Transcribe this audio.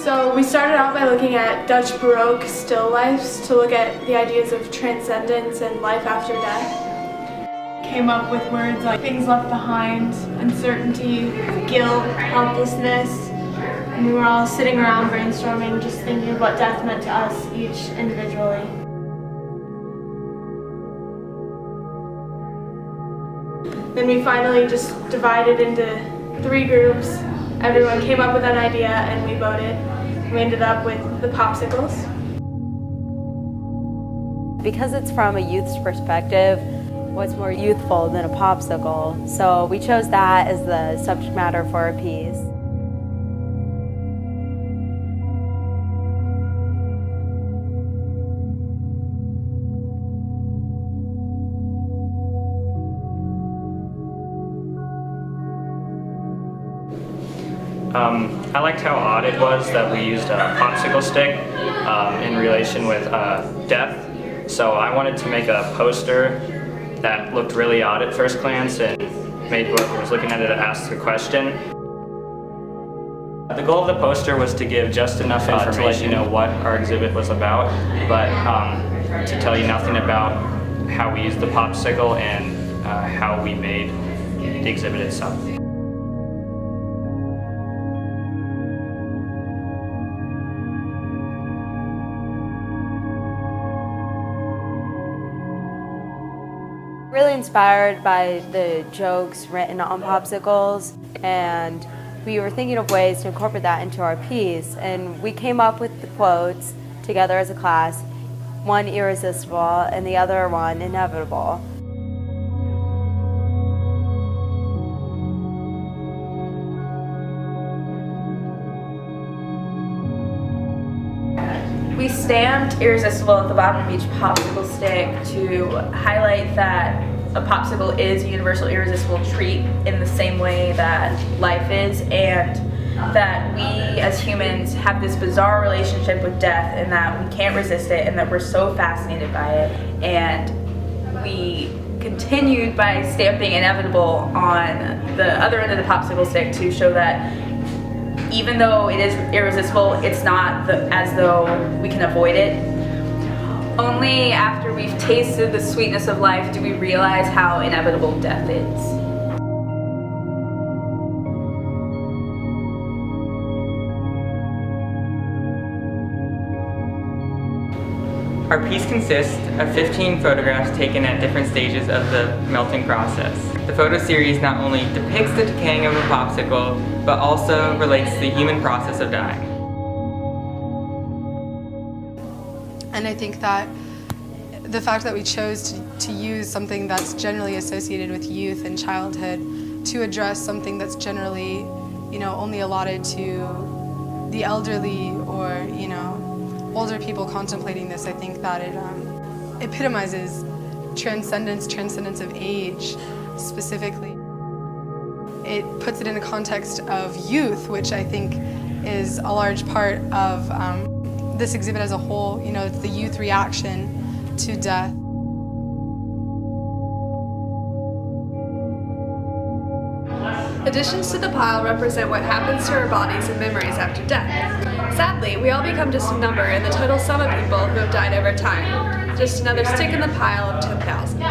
So we started out by looking at Dutch Baroque still lifes to look at the ideas of transcendence and life after death. Came up with words like things left behind, uncertainty, guilt, helplessness, and we were all sitting around brainstorming, just thinking of what death meant to us each individually. Then we finally just divided into 3 groups. Everyone came up with an idea and we voted. We ended up with the popsicles. Because it's from a youth's perspective, what's more youthful than a popsicle? So we chose that as the subject matter for our piece. I liked how odd it was that we used a popsicle stick in relation with death. So I wanted to make a poster that looked really odd at first glance and made whoever was looking at it ask a question. The goal of the poster was to give just enough information to let you know what our exhibit was about, but to tell you nothing about how we used the popsicle and how we made the exhibit itself. Really inspired by the jokes written on popsicles, and we were thinking of ways to incorporate that into our piece, and we came up with the quotes together as a class, one irresistible and the other one inevitable. We stamped irresistible at the bottom of each popsicle stick to highlight that a popsicle is a universal irresistible treat in the same way that life is, and that we as humans have this bizarre relationship with death and that we can't resist it and that we're so fascinated by it. And we continued by stamping inevitable on the other end of the popsicle stick to show that even though it is irresistible, it's not as though we can avoid it. Only after we've tasted the sweetness of life do we realize how inevitable death is. Our piece consists of 15 photographs taken at different stages of the melting process. The photo series not only depicts the decaying of a popsicle, but also relates to the human process of dying. And I think that the fact that we chose to use something that's generally associated with youth and childhood to address something that's generally, only allotted to the elderly or, older people contemplating this, I think that it epitomizes transcendence of age specifically. It puts it in a context of youth, which I think is a large part of this exhibit as a whole. It's the youth reaction to death. Additions to the pile represent what happens to our bodies and memories after death. Sadly, we all become just a number in the total sum of people who have died over time. Just another stick in the pile of 10,000.